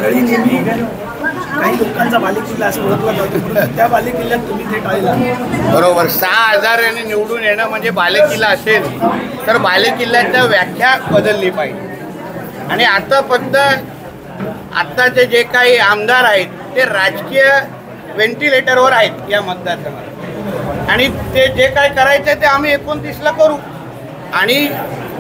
परळी नेहमी काही लोकांचा बालेकिल्ला असं ओळखला जातो, त्या बालेकिल्ल्यात तुम्ही थेट आलेला. बरोबर. 6,000 यांनी निवडून येणं म्हणजे बालेकिल्ला असेल तर बालेकिल्ल्याची व्याख्या बदलली पाहिजे. आणि आता फक्त आत्ताचे जे काही आमदार आहेत ते राजकीय व्हेंटिलेटरवर आहेत या मतदारसंघात, आणि ते जे काय करायचं ते आम्ही 29ला करू. आणि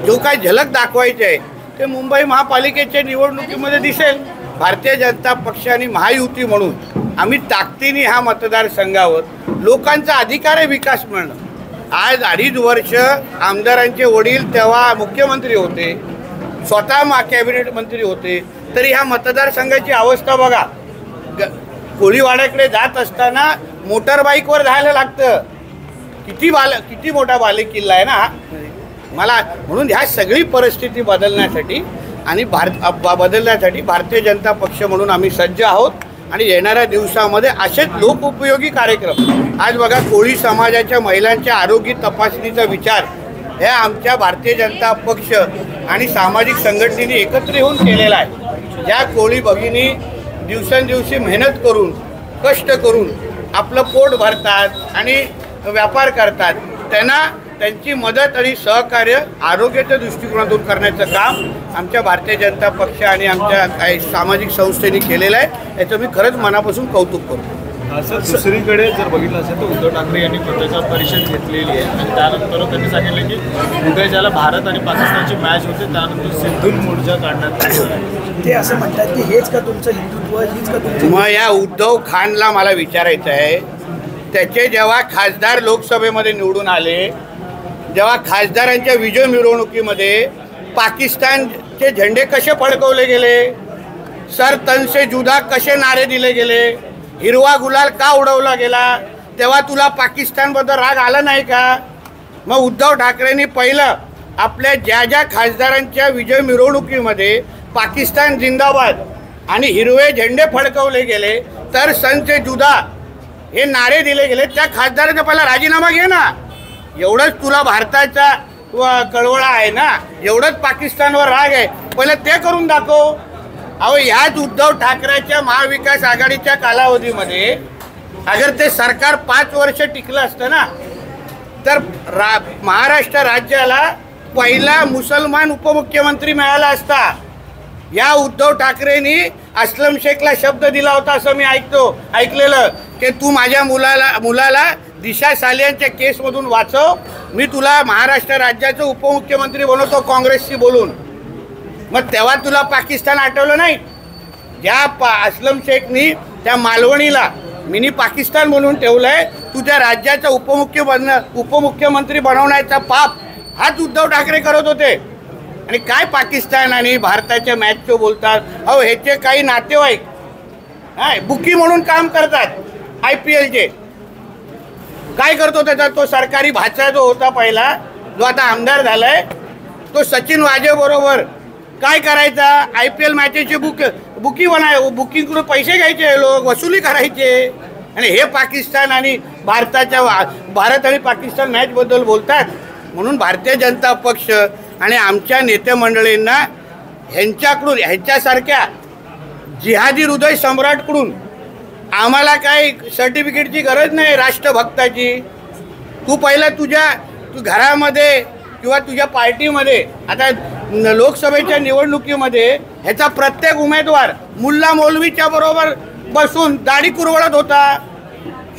जो काय झलक दाखवायचे आहे ते मुंबई महापालिकेच्या निवडणुकीमध्ये दिसेल. भारतीय जनता पक्ष आणि महायुती म्हणून आम्ही ताकदीने ह्या मतदारसंघावर लोकांचा अधिकार आहे विकास मिळणं. आज 2.5 वर्ष आमदारांचे वडील तेव्हा मुख्यमंत्री होते, स्वतः कॅबिनेट मंत्री होते, तरी ह्या मतदारसंघाची अवस्था बघा. कोळीवाड्याकडे जात असताना मोटरबाईकवर जायला लागतं. किती मोठा बालेकिल्ला आहे ना मला. म्हणून ह्या सगळी परिस्थिती बदलण्यासाठी आणि बदलण्यासाठी भारतीय जनता पक्ष म्हणून आम्ही सज्ज आहोत. आणि येणाऱ्या दिवसामध्ये असेच लोकउपयोगी कार्यक्रम, आज बघा कोळी समाजाच्या महिलांच्या आरोग्य तपासणीचा विचार हे आमच्या भारतीय जनता पक्ष आणि सामाजिक संघटनेने एकत्र येऊन केलेला आहे. ज्या कोळी भगिनी दिवसेंदिवशी मेहनत करून कष्ट करून आपलं पोट भरतात आणि व्यापार करतात, त्यांना त्यांची मदत आणि सहकार्य आरोग्याच्या दृष्टिकोनातून करण्याचं काम आमच्या भारतीय जनता पक्ष आणि आमच्या काही सामाजिक संस्थेने केलेलं आहे. याचं मी खरंच मनापासून कौतुक करतो. असं दुसरीकडे जर बघितलं असेल तर उद्धव ठाकरे यांनी पत्रकार परिषद घेतलेली आहे आणि त्यानंतर त्यांनी सांगितलं की उद्या ज्याला भारत आणि पाकिस्तानची मॅच होते त्यानंतर सिंधू मोर्चा काढण्यात ते असं म्हणतात की हेच का तुमचं हिंदुत्व, हीच का तुमचं. मग या उद्धव खानला मला विचारायचं आहे, त्याचे जेव्हा खासदार लोकसभेमध्ये निवडून आले, जेव्हा खासदारांच्या विजय मिरवणुकीमध्ये पाकिस्तानचे झेंडे कसे फडकवले गेले, सर तन से जुदा कसे नारे दिले गेले, हिरवा गुलाल का उडवला गेला, तेव्हा तुला पाकिस्तानबद्दल राग आला नाही का? मग उद्धव ठाकरेंनी पहिलं आपल्या ज्या खासदारांच्या विजय मिरवणुकीमध्ये पाकिस्तान जिंदाबाद आणि हिरवे झेंडे फडकवले गेले, तर सन से जुदा हे नारे दिले गेले, त्या खासदाराचा पहिला राजीनामा घे ना. एवढंच तुला भारताचा कळवळा आहे ना, एवढंच पाकिस्तानवर राग आहे, पहिलं ते करून दाखव. अहो ह्याच उद्धव ठाकरेच्या महाविकास आघाडीच्या कालावधीमध्ये अगर ते सरकार 5 वर्ष टिकलं असतं ना, तर महाराष्ट्र राज्याला पहिला मुसलमान उपमुख्यमंत्री मिळाला असता. या उद्धव ठाकरेंनी अस्लम शेखला शब्द दिला होता असं मी ऐकलेलं की तू माझ्या मुलाला दिशा सालियांच्या केसमधून वाचव, मी तुला महाराष्ट्र राज्याचं उपमुख्यमंत्री बनवतो काँग्रेसशी बोलून. मग तेव्हा तुला पाकिस्तान आठवलं नाही? ज्या अस्लम शेखनी त्या मालवणीला मिनी पाकिस्तान म्हणून ठेवलंय, तुझ्या राज्याचा उपमुख्यमंत्री बनवण्याचा पाप हाच उद्धव ठाकरे करत होते. आणि काय पाकिस्तान आणि भारताच्या मॅचचं बोलतात. अहो ह्याचे काही नातेवाईक बुकी म्हणून काम करतात IPLचे. काय करतो त्याचा तो सरकारी भाचा जो होता पहिला, जो आता आमदार झालाय, तो सचिन वाजे बरोबर काय करायचा, IPL मॅचेचे बुकी बुकिंगकडून पैसे घ्यायचे, लोक वसुली करायचे. आणि हे पाकिस्तान आणि भारत आणि पाकिस्तान मॅचबद्दल बोलतात. म्हणून भारतीय जनता पक्ष आणि आमच्या नेते मंडळींना ह्यांच्यासारख्या जिहादी हृदय सम्राटकडून आम्हाला काही सर्टिफिकेटची गरज नाही राष्ट्रभक्ताची. तू पहिला तू घरामध्ये किंवा तुझ्या पार्टीमध्ये, आता लोकसभेच्या निवडणुकीमध्ये ह्याचा प्रत्येक उमेदवार मुल्ला मौलवीच्या बरोबर बसून दाढी कुरवडत होता.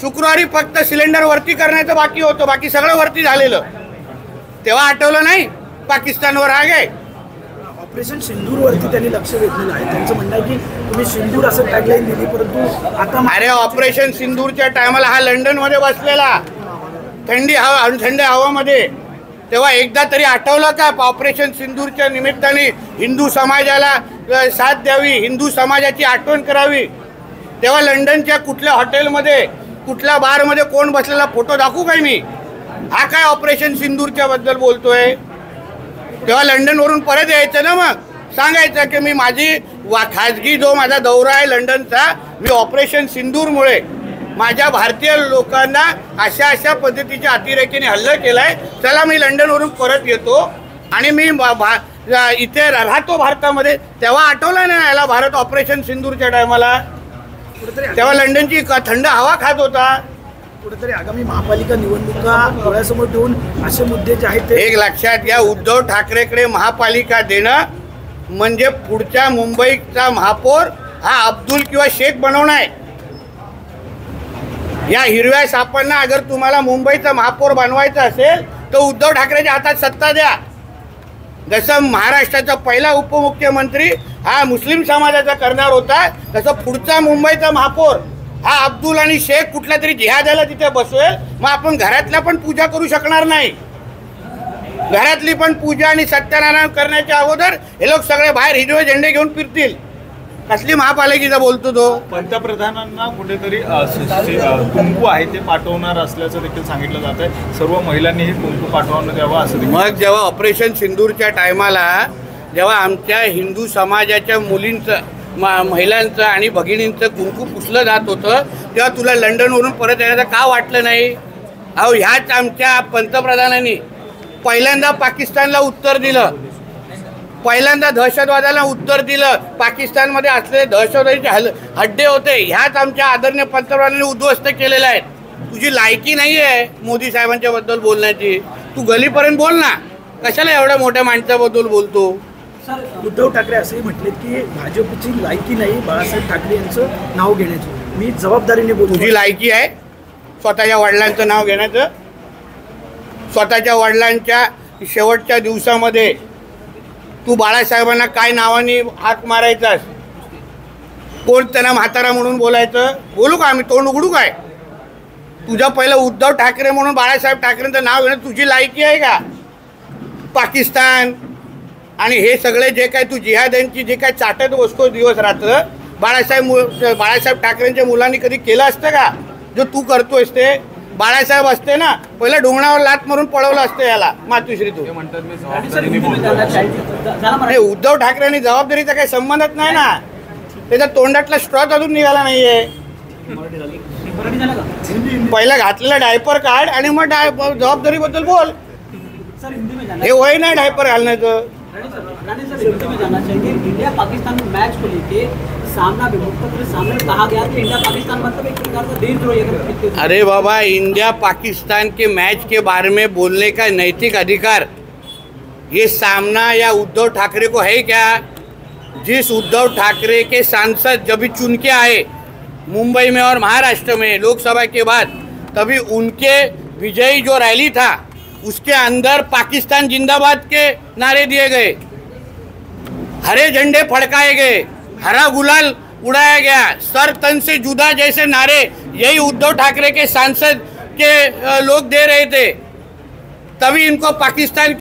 शुक्रवारी फक्त सिलेंडर वरती करण्याचं बाकी होतं, बाकी सगळं वरती झालेलं. तेव्हा आठवलं नाही पाकिस्तानवर राग आहे. ऑपरेशन सिंदूरवरती त्यांनी लक्ष वेधलेलं आहे. त्यांचं म्हणणं आहे की तुम्ही सिंदूर असं टॅगलाईन दिली, परंतु आता अरे ऑपरेशन सिंदूरच्या टायमाला हा लंडनमध्ये बसलेला थंड हवामध्ये, तेव्हा एकदा तरी आठवलं का ऑपरेशन सिंदूरच्या निमित्ताने हिंदू समाजाला साथ द्यावी, हिंदू समाजाची आठवण करावी. तेव्हा लंडनच्या कुठल्या हॉटेलमध्ये कुठल्या बारमध्ये कोण बसलेला फोटो दाखवू काय मी? हा काय ऑपरेशन सिंदूरच्या बद्दल बोलतोय? तेव्हा लंडनवरून परत यायचं ना, मग सांगायचं की मी माझी खाजगी जो माझा दौरा आहे लंडनचा, मी ऑपरेशन सिंदूरमुळे माझ्या भारतीय लोकांना अशा पद्धतीच्या अतिरेकीने हल्ला केलाय, चला मी लंडनवरून परत येतो आणि मी इथे राहतो भारतामध्ये, तेव्हा आठवलं नाही याला भारत ऑपरेशन सिंदूरच्या टायमाला, कुठेतरी तेव्हा लंडनची थंड हवा खात होता. कुठेतरी आगामी महापालिका निवडणुका डोळ्यासमोर ठेवून असे मुद्दे जे आहेत ते एक लक्षात घ्या, उद्धव ठाकरेकडे महापालिका देणं म्हणजे पुढच्या मुंबईचा महापौर हा अब्दुल किंवा शेख बनवणं आहे. या हिरव्या सापांना अगर तुम्हाला मुंबईचा महापौर बनवायचा असेल तर उद्धव ठाकरेच्या हातात सत्ता द्या. जसं महाराष्ट्राचा पहिला उपमुख्यमंत्री हा मुस्लिम समाजाचा करणार होता, तसं पुढचा मुंबईचा महापौर हा अब्दुल आणि शेख कुठल्या तरी जिहाद्याला तिथे बसवेल. मग आपण घरातल्या पण पूजा करू शकणार नाही. घरातली पण पूजा आणि सत्यनारायण करण्याच्या अगोदर हे लोक सगळे बाहेर हिरवे झेंडे घेऊन फिरतील. कसली महापालिकेचा बोलतो तो. पंतप्रधानांना कुठेतरी कुंकू आहे ते पाठवणार असल्याचं देखील सांगितलं जात आहे. सर्व महिलांनीही कुंकू पाठवून द्यावं असं देखील. मग जेव्हा ऑपरेशन सिंदूरच्या टायमाला जेव्हा आमच्या हिंदू समाजाच्या मुलींचं महिलांचं आणि भगिनींचं कुंकू पुसलं जात होतं, तेव्हा तुला लंडनवरून परत येण्याचं का वाटलं नाही? अहो, ह्याच आमच्या पंतप्रधानांनी पहिल्यांदा पाकिस्तानला उत्तर दिलं, पहिल्यांदा दहशतवादाला उत्तर दिलं. पाकिस्तानमध्ये असलेले दहशतवादाचे हड्डे होते, ह्याच आमच्या आदरणीय पंतप्रधानांनी उद्ध्वस्त केलेले आहेत. तुझी लायकी नाही आहे मोदी साहेबांच्या बद्दल बोलण्याची. तू गलीपर्यंत बोल ना, कशाला एवढ्या मोठ्या माणसाबद्दल बोलतो? उद्धव ठाकरे असंही म्हटले की भाजपची लायकी नाही बाळासाहेब ठाकरे यांचं नाव घेण्याची. मी जबाबदारीने बोलतो. तुझी लायकी आहे स्वतःच्या वडिलांचं नाव घेण्याचं? स्वतःच्या वडिलांच्या शेवटच्या दिवसामध्ये तू बाळासाहेबांना काय नावाने हाक मारायचास? कोण त्यांना म्हातारा म्हणून बोलायचं? बोलू का आम्ही? तोंड उघडू काय? तुझं पहिलं उद्धव ठाकरे म्हणून बाळासाहेब ठाकरेंचं नाव घेणं तुझी लायकी आहे का? पाकिस्तान आणि हे सगळे जे काय तू जिहाद्यांची जे काय चाटत बसतो दिवस रात्र, बाळासाहेब ठाकरेंच्या मुलांनी कधी केलं असतं का जो तू करतोयस ते? बाळासाहेब असते ना, पहिलं ढोंगणावर लात मारून पळवलं असतं याला मातुश्री. तू हे उद्धव ठाकरेंनी जबाबदारीचा काही संबंधच नाही ना. त्याच्या तोंडातला स्ट्रॉच अजून निघाला नाहीये. पहिला घातलेला डायपर काढ आणि मग जबाबदारीबद्दल बोल. हे वय नाही डायपर घालण्याचं. इंडिया पाकिस्तान मैच को लेके सामना भी मुख्तलिफ सामने कहा गया कि इंडिया पाकिस्तान मतलब एक प्रकार का देशद्रोही. अरे बाबा, इंडिया पाकिस्तान के मैच के बारे में बोलने का नैतिक अधिकार ये सामना या उद्धव ठाकरे को है क्या? जिस उद्धव ठाकरे के सांसद जब भी चुन के आए मुंबई में और महाराष्ट्र में लोकसभा के बाद, तभी उनके विजयी जो रैली था उसके अंदर पाकिस्तान जिंदाबाद के नारे दिए गए, हरे झंडे फड़काए गए, हरा गुलाल उड़ाया गया, सर तन से जुदा जैसे नारे यही उद्धव ठाकरे के सांसद के लोग दे रहे थे. तभी इनको पाकिस्तान